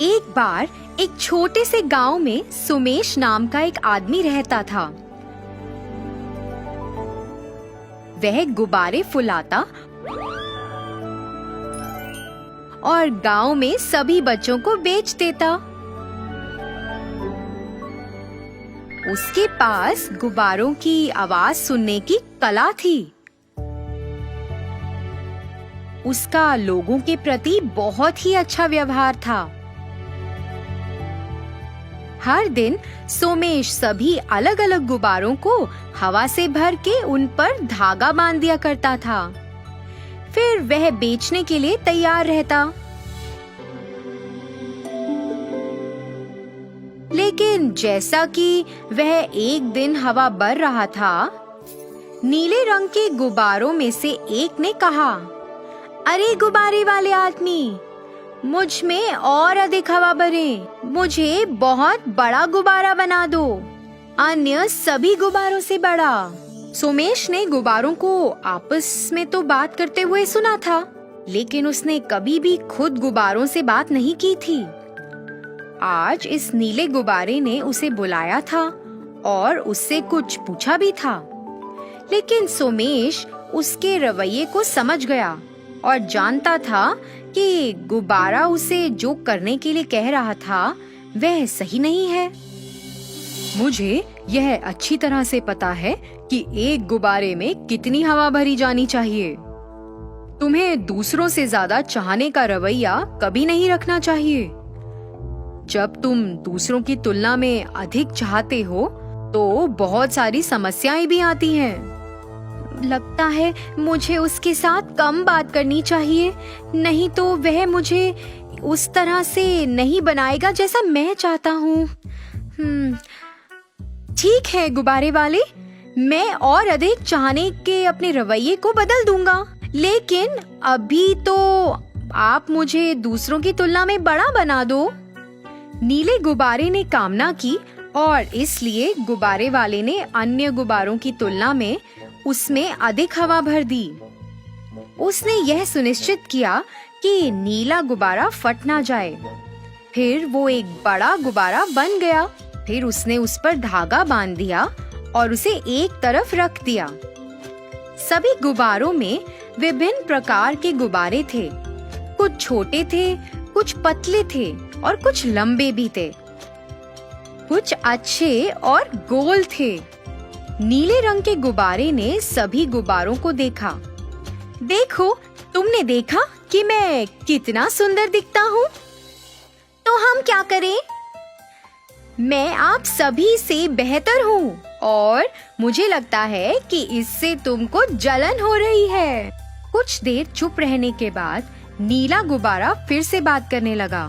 एक बार एक छोटे से गांव में सोमेश नाम का एक आदमी रहता था। वह गुब्बारे फुलाता और गांव में सभी बच्चों को बेच देता। उसके पास गुब्बारों की आवाज सुनने की कला थी। उसका लोगों के प्रति बहुत ही अच्छा व्यवहार था। हर दिन सोमेश सभी अलग अलग गुब्बारों को हवा से भर के उन पर धागा बांध दिया करता था। फिर वह बेचने के लिए तैयार रहता। लेकिन जैसा कि वह एक दिन हवा भर रहा था, नीले रंग के गुब्बारों में से एक ने कहा, अरे गुब्बारे वाले आदमी, मुझ में और अधिक हवा भरे, मुझे बहुत बड़ा गुब्बारा बना दो, अन्य सभी गुब्बारों से बड़ा। सोमेश ने गुब्बारों को आपस में तो बात करते हुए सुना था, लेकिन उसने कभी भी खुद गुब्बारों से बात नहीं की थी। आज इस नीले गुब्बारे ने उसे बुलाया था और उससे कुछ पूछा भी था। लेकिन सोमेश उसके रवैये को समझ गया और जानता था कि गुब्बारा उसे जो करने के लिए कह रहा था वह सही नहीं है। मुझे यह अच्छी तरह से पता है कि एक गुब्बारे में कितनी हवा भरी जानी चाहिए। तुम्हें दूसरों से ज्यादा चाहने का रवैया कभी नहीं रखना चाहिए। जब तुम दूसरों की तुलना में अधिक चाहते हो तो बहुत सारी समस्याएं भी आती हैं। लगता है मुझे उसके साथ कम बात करनी चाहिए, नहीं तो वह मुझे उस तरह से नहीं बनाएगा जैसा मैं चाहता हूँ। ठीक है गुब्बारे वाले, मैं और अधिक चाहने के अपने रवैये को बदल दूंगा, लेकिन अभी तो आप मुझे दूसरों की तुलना में बड़ा बना दो। नीले गुब्बारे ने कामना की और इसलिए गुब्बारे वाले ने अन्य गुब्बारों की तुलना में उसमें अधिक हवा भर दी। उसने यह सुनिश्चित किया कि नीला गुब्बारा फट ना जाए। फिर वो एक बड़ा गुब्बारा बन गया। फिर उसने उस पर धागा बांध दिया और उसे एक तरफ रख दिया। सभी गुब्बारों में विभिन्न प्रकार के गुब्बारे थे। कुछ छोटे थे, कुछ पतले थे और कुछ लंबे भी थे। कुछ अच्छे और गोल थे। नीले रंग के गुब्बारे ने सभी गुब्बारों को देखा। देखो, तुमने देखा कि मैं कितना सुंदर दिखता हूँ? तो हम क्या करें? मैं आप सभी से बेहतर हूँ और मुझे लगता है कि इससे तुमको जलन हो रही है। कुछ देर चुप रहने के बाद नीला गुब्बारा फिर से बात करने लगा।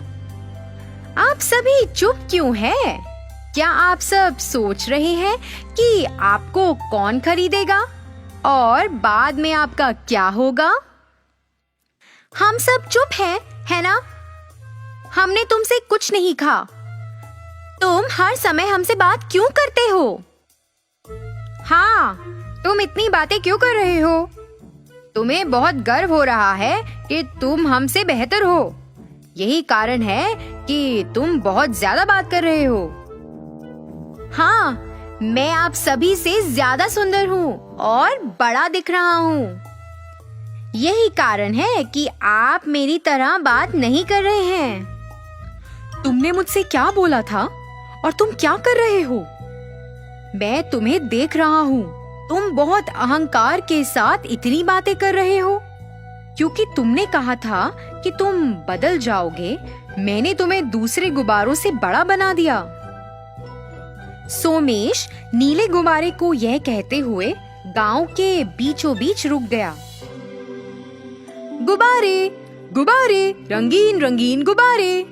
आप सभी चुप क्यों हैं? क्या आप सब सोच रहे हैं कि आपको कौन खरीदेगा और बाद में आपका क्या होगा? हम सब चुप हैं, है ना? हमने तुमसे कुछ नहीं कहा। तुम हर समय हमसे बात क्यों करते हो? हाँ, तुम इतनी बातें क्यों कर रहे हो? तुम्हें बहुत गर्व हो रहा है कि तुम हमसे बेहतर हो। यही कारण है कि तुम बहुत ज्यादा बात कर रहे हो। हाँ, मैं आप सभी से ज्यादा सुंदर हूँ और बड़ा दिख रहा हूँ। यही कारण है कि आप मेरी तरह बात नहीं कर रहे हैं। तुमने मुझसे क्या बोला था और तुम क्या कर रहे हो? मैं तुम्हें देख रहा हूँ। तुम बहुत अहंकार के साथ इतनी बातें कर रहे हो क्योंकि तुमने कहा था कि तुम बदल जाओगे। मैंने तुम्हें दूसरे गुब्बारों से बड़ा बना दिया। सोमेश नीले गुब्बारे को यह कहते हुए गांव के बीचों बीच रुक गया। गुब्बारे, गुब्बारे, रंगीन रंगीन गुब्बारे,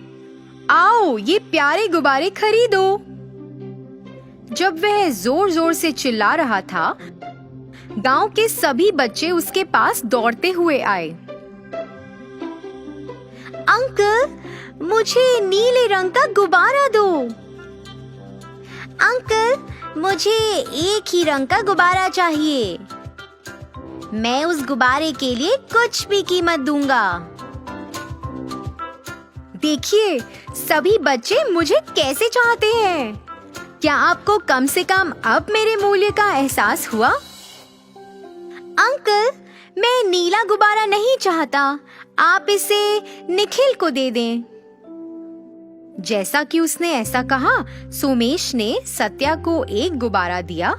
आओ ये प्यारे गुब्बारे खरीदो। जब वह जोर जोर से चिल्ला रहा था, गांव के सभी बच्चे उसके पास दौड़ते हुए आए। अंकल, मुझे नीले रंग का गुब्बारा दो। अंकल, मुझे एक ही रंग का गुब्बारा चाहिए। मैं उस गुब्बारे के लिए कुछ भी कीमत दूंगा। देखिए, सभी बच्चे मुझे कैसे चाहते हैं। क्या आपको कम से कम अब मेरे मूल्य का एहसास हुआ? अंकल, मैं नीला गुब्बारा नहीं चाहता, आप इसे निखिल को दे दें। जैसा कि उसने ऐसा कहा, सोमेश ने सत्या को एक गुब्बारा दिया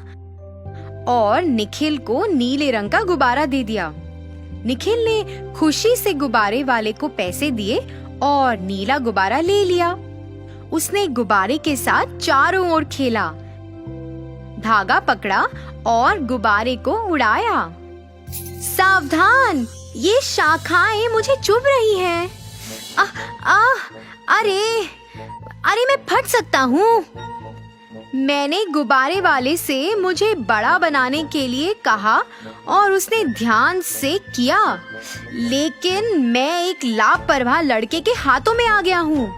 और निखिल को नीले रंग का गुब्बारा दे दिया। निखिल ने खुशी से गुब्बारे वाले को पैसे दिए और नीला गुब्बारा ले लिया। उसने गुब्बारे के साथ चारों ओर खेला, धागा पकड़ा और गुब्बारे को उड़ाया। सावधान, ये शाखाएं मुझे चुभ रही हैं। अरे मैं फट सकता हूँ। मैंने गुब्बारे वाले से मुझे बड़ा बनाने के लिए कहा और उसने ध्यान से किया, लेकिन मैं एक लापरवाह लड़के के हाथों में आ गया हूँ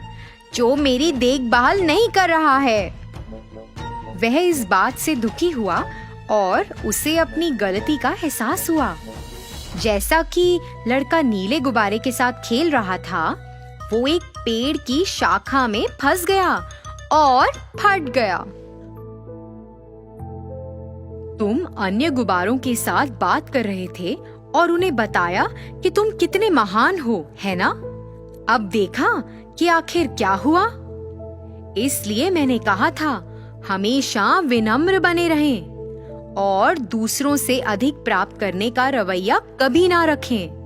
जो मेरी देखभाल नहीं कर रहा है। वह इस बात से दुखी हुआ और उसे अपनी गलती का एहसास हुआ। जैसा कि लड़का नीले गुब्बारे के साथ खेल रहा था, वो एक पेड़ की शाखा में फंस गया और फट गया। तुम अन्य गुब्बारों के साथ बात कर रहे थे और उन्हें बताया कि तुम कितने महान हो, है ना? अब देखा कि आखिर क्या हुआ। इसलिए मैंने कहा था, हमेशा विनम्र बने रहें और दूसरों से अधिक प्राप्त करने का रवैया कभी ना रखें।